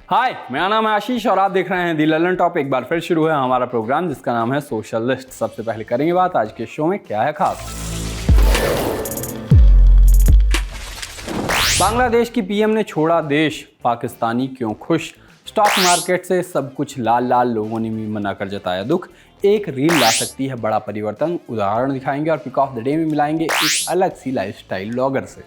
हाय, मेरा नाम है आशीष और आप देख रहे हैं दी ललन टॉप। एक बार फिर शुरू है हमारा प्रोग्राम जिसका नाम है सोशल लिस्ट। सबसे पहले करेंगे बात आज के शो में क्या है खास। बांग्लादेश की पीएम ने छोड़ा देश, पाकिस्तानी क्यों खुश। स्टॉक मार्केट से सब कुछ लाल लाल, लोगों ने मीम बनाकर जताया दुख। एक रील ला सकती है बड़ा परिवर्तन, उदाहरण दिखाएंगे और पिक ऑफ द डे में मिलाएंगे एक अलग सी लाइफस्टाइल ब्लॉगर से।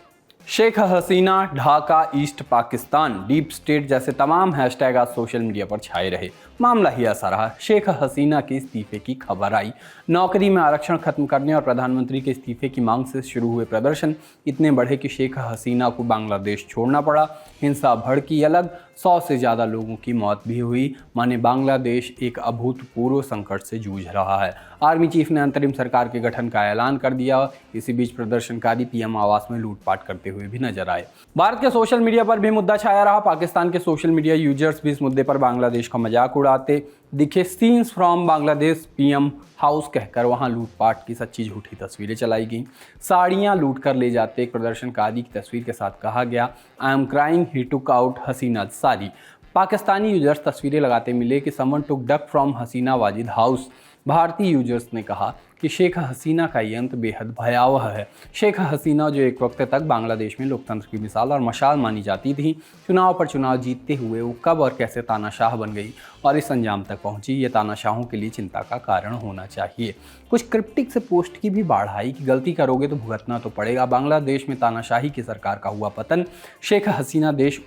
Sheikh Hasina, Dhaka, East Pakistan, deep state जैसे तमाम हैशटैग आज सोशल मीडिया पर छाए रहे। मामला ही ऐसा रहा, शेख हसीना के इस्तीफे की खबर आई। नौकरी में आरक्षण खत्म करने और प्रधानमंत्री के इस्तीफे की मांग से शुरू हुए प्रदर्शन इतने बढ़े कि शेख हसीना को बांग्लादेश छोड़ना पड़ा। हिंसा भड़की अलग, 100 से ज़्यादा लोगों की मौत भी हुई। माने बांग्लादेश एक अभूतपूर्व संकट से जूझ रहा है। आर्मी चीफ ने अंतरिम सरकार के गठन का ऐलान कर दिया। इसी बीच प्रदर्शनकारी पीएम आवास में लूटपाट करते हुए भी नजर आए। भारत के सोशल मीडिया पर भी मुद्दा छाया रहा। पाकिस्तान के सोशल मीडिया यूजर्स भी इस मुद्दे पर बांग्लादेश का मजाक उड़ाते दिखे। Scenes from Bangladesh PM house कहकर वहां लूटपाट की सच्ची झूठी तस्वीरें चलाई गईं। साड़ियां लूट कर ले जाते एक प्रदर्शनकारी की तस्वीर के साथ कहा गया, I am crying, he took out Hasina sari. Pakistani users तस्वीरें लगाते मिले कि someone took duck from Hasina Wajid house. भारतीय यूजर्स ने कहा कि शेख हसीना का ये अंत बेहद भयावह है। शेख हसीना जो एक वक्त तक बांग्लादेश में लोकतंत्र की मिसाल और मशाल मानी जाती थी, चुनाव पर चुनाव जीतते हुए वो कब और कैसे तानाशाह बन गई और इस अंजाम तक पहुंची, ये तानाशाहों के लिए चिंता का कारण होना चाहिए। कुछ क्रिप्टिक से पोस्ट की भी बाढ़ आई कि गलती करोगे तो भुगतना तो पड़ेगा। बांग्लादेश में तानाशाही की सरकार का हुआ पतन। शेख हसीना देश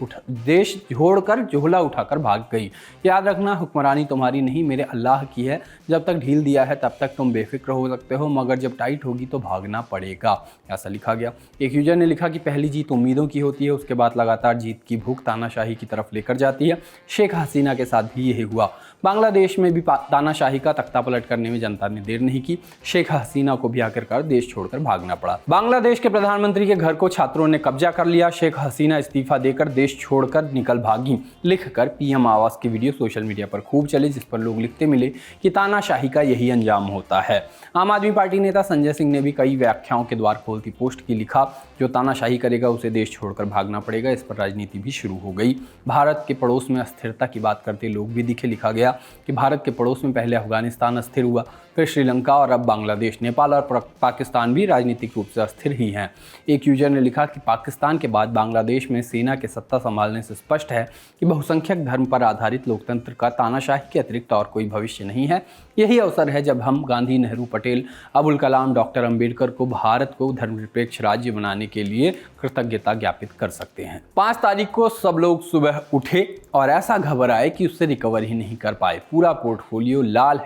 छोड़कर झोला उठाकर भाग गई। याद रखना, हुक्मरानी तुम्हारी नहीं, मेरे अल्लाह की है। जब तक ढील दिया है तब तक तुम बेफिक्र हो सकते हो, मगर जब टाइट होगी तो भागना पड़ेगा, ऐसा लिखा गया। एक यूजर ने लिखा कि पहली जीत उम्मीदों की होती है, उसके बाद लगातार जीत की भूख तानाशाही की तरफ लेकर जाती है। शेख हसीना के साथ भी यही हुआ। बांग्लादेश में भी तानाशाही का तख्ता पलट करने में जनता ने देर नहीं की। शेख हसीना को भी आखिरकार देश छोड़कर भागना पड़ा। बांग्लादेश के प्रधानमंत्री के घर को छात्रों ने कब्जा कर लिया। शेख हसीना इस्तीफा देकर देश छोड़कर निकल भागी, लिखकर पीएम आवास की वीडियो सोशल मीडिया पर खूब चली, जिस पर लोग लिखते मिले कि तानाशाही का यही अंजाम होता है। आम आदमी पार्टी नेता संजय सिंह ने भी कई व्याख्याओं के द्वार खोलती पोस्ट की लिखा, जो तानाशाही करेगा उसे देश छोड़कर भागना पड़ेगा। इस पर राजनीति भी शुरू हो गई। भारत के पड़ोस में अस्थिरता की बात करते लोग भी दिखे। लिखा गया कि भारत के पड़ोस में पहले अफगानिस्तान अस्थिर हुआ, फिर श्रीलंका और अब बांग्लादेश। नेपाल और पाकिस्तान भी राजनीतिक रूप से अस्थिर ही हैं। एक यूजर ने लिखा कि पाकिस्तान के बाद बांग्लादेश में सेना के सत्ता संभालने से स्पष्ट है कि बहुसंख्यक धर्म पर आधारित लोकतंत्र का तानाशाही के अतिरिक्त और कोई भविष्य नहीं है। यही अवसर है जब हम गांधी, नेहरू, पटेल, अबुल कलाम, डॉक्टर अंबेडकर को भारत को धर्मनिरपेक्ष राज्य बनाने के लिए कृतज्ञता ज्ञापित कर सकते हैं। 5 तारीख को सब लोग सुबह उठे और ऐसा घबराए कि उससे रिकवर ही नहीं कर पाए। पूरा पोर्टफोलियो लाल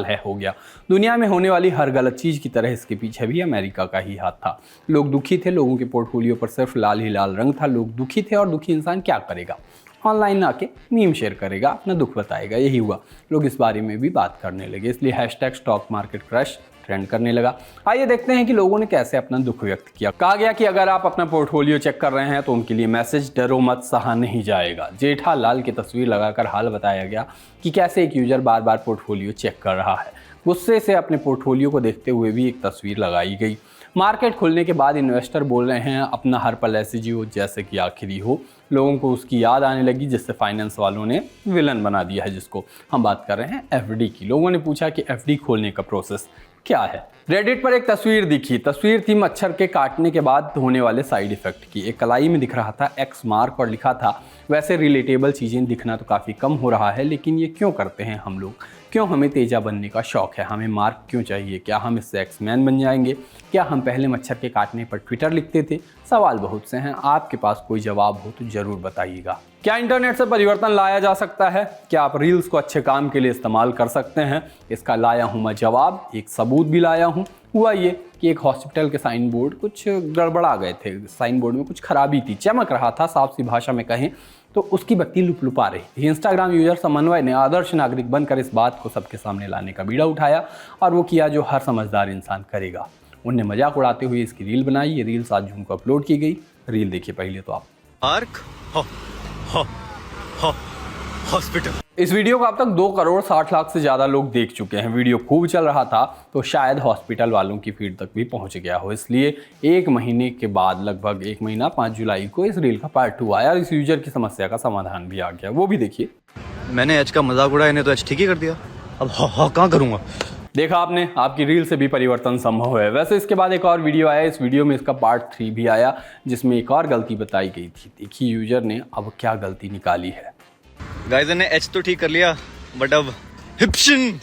है हो गया। दुनिया में होने वाली हर गलत चीज की तरह इसके पीछे भी अमेरिका का ही हाथ था। लोग दुखी थे, लोगों के पोर्टफोलियो पर सिर्फ लाल ही लाल रंग था। लोग दुखी थे और दुखी इंसान क्या करेगा? ऑनलाइन आके मीम शेयर करेगा, अपना दुख बताएगा। यही हुआ, लोग इस बारे में भी बात करने लगे, इसलिए hashtag stock market crush trend करने लगा। आइए देखते हैं कि लोगों ने कैसे अपना दुख व्यक्त किया। कहा गया कि अगर आप अपना पोर्टफोलियो चेक कर रहे हैं तो उनके लिए मैसेज, डरो मत, सहा नहीं जाएगा। जेठालाल की तस्वीर लगाकर हाल बताया गया कि कैसे एक यूजर बार बार पोर्टफोलियो चेक कर रहा है। गुस्से से अपने पोर्टफोलियो को देखते हुए भी एक तस्वीर लगाई गई। मार्केट खुलने के बाद इन्वेस्टर बोल रहे हैं अपना हर पल ऐसे जियो जैसे कि आखिरी हो। लोगों को उसकी याद आने लगी जिससे फाइनेंस वालों ने विलन बना दिया है, जिसको हम बात कर रहे हैं एफडी की। लोगों ने पूछा कि एफडी खोलने का प्रोसेस क्या है। रेडिट पर एक तस्वीर दिखी। तस्वीर थी मच्छर के काटने के बाद होने वाले साइड इफेक्ट की। एक कलाई में दिख रहा था एक्स मार्क और लिखा था, वैसे रिलेटेबल चीज़ें दिखना तो काफ़ी कम हो रहा है, लेकिन ये क्यों करते हैं हम लोग? क्यों हमें तेजा बनने का शौक है? हमें मार्क क्यों चाहिए? क्या हम इससे एक्समैन बन जाएंगे? क्या हम पहले मच्छर के काटने पर ट्विटर लिखते थे? सवाल बहुत से हैं। आपके पास कोई जवाब हो तो ज़रूर बताइएगा। क्या इंटरनेट से परिवर्तन लाया जा सकता है? क्या आप रील्स को अच्छे काम के लिए इस्तेमाल कर सकते हैं? इसका लाया हूँ मैं जवाब, एक सबूत भी लाया हूँ। हुआ ये कि एक हॉस्पिटल के साइन बोर्ड कुछ गड़बड़ा गए थे। साइन बोर्ड में कुछ खराबी थी, चमक रहा था, साफ सी भाषा में कहें तो उसकी बत्ती लुपलुपा रही थी। इंस्टाग्राम यूजर समन्वय ने आदर्श नागरिक बनकर इस बात को सबके सामने लाने का बीड़ा उठाया और वो किया जो हर समझदार इंसान करेगा। उनने मजाक उड़ाते हुए इसकी रील बनाई। ये रील 7 जून को अपलोड की गई। रील देखिए पहले तो आप। हॉस्पिटल इस वीडियो को अब तक 2 करोड़ 60 लाख से ज़्यादा लोग देख चुके हैं। वीडियो खूब चल रहा था तो शायद हॉस्पिटल वालों की फीड तक भी पहुंच गया हो, इसलिए 1 महीने के बाद, लगभग 1 महीना 5 जुलाई को इस रील का पार्ट 2 आया और इस यूजर की समस्या का समाधान भी आ गया। वो भी देखिए। मैंने एच का मजाक उड़ाया, इन्हें तो एच ठीक ही कर दिया। अब हाँ कहाँ करूँगा। देखा आपने, आपकी रील से भी परिवर्तन संभव है। वैसे इसके बाद एक और वीडियो आया, इस वीडियो में इसका पार्ट 3 भी आया जिसमें एक और गलती बताई गई थी। देखिए यूजर ने अब क्या गलती निकाली है। गाइस ने एच तो ठीक कर लिया, बट अब हिप्शन।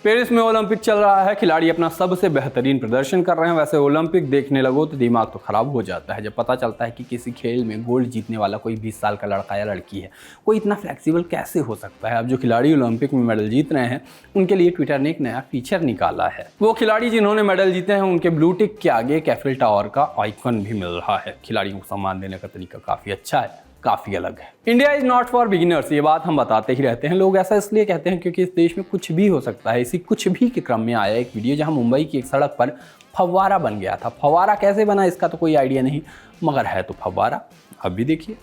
पेरिस में ओलंपिक चल रहा है, खिलाड़ी अपना सबसे बेहतरीन प्रदर्शन कर रहे हैं। वैसे ओलंपिक देखने लगो तो दिमाग तो खराब हो जाता है जब पता चलता है कि किसी खेल में गोल्ड जीतने वाला कोई 20 साल का लड़का या लड़की है। कोई इतना फ्लेक्सिबल कैसे हो सकता है। अब जो खिलाड़ी ओलंपिक में मेडल जीत रहे हैं उनके लिए ट्विटर ने एक नया फीचर निकाला है। वो खिलाड़ी जिन्होंने मेडल जीते हैं उनके ब्लू टिक के आगे एक एफिल टावर का आइकन भी मिल रहा है। खिलाड़ियों को सम्मान देने का तरीका काफी अच्छा है, काफी अलग है। India is not for beginners, ये बात हम बताते ही रहते हैं। लोग ऐसा इसलिए कहते हैं क्योंकि इस देश में कुछ भी हो सकता है। इसी कुछ भी के क्रम में आया एक वीडियो जहां मुंबई की एक सड़क पर फव्वारा बन गया था। फव्वारा कैसे बना इसका तो कोई आइडिया नहीं, मगर है तो फव्वारा। अब भी देखिए।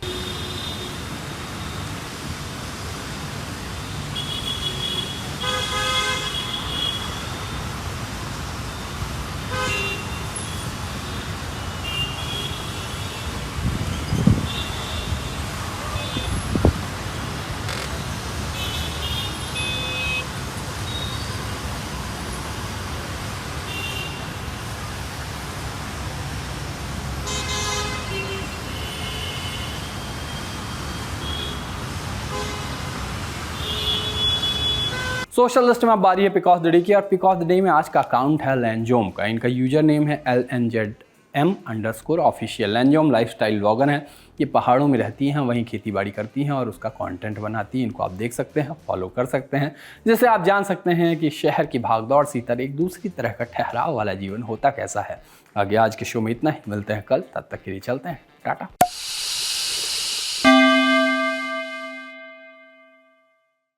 सोशल लिस्ट में अब बारी है पिक ऑफ द डे की, और पिक ऑफ द डे में आज का अकाउंट है लैंजोम का। इनका यूजर नेम है LNZM_official। लैंजोम लाइफस्टाइल व्लॉगर हैं। ये पहाड़ों में रहती हैं, वहीं खेती बाड़ी करती हैं और उसका कंटेंट बनाती हैं। इनको आप देख सकते हैं, फॉलो कर सकते हैं, जिससे आप जान सकते हैं कि शहर की भागदौड़ सी तरह एक दूसरी तरह का ठहराव वाला जीवन होता कैसा है। आगे आज के शो में इतना ही, मिलते हैं कल, तब तक के लिए चलते हैं, टाटा।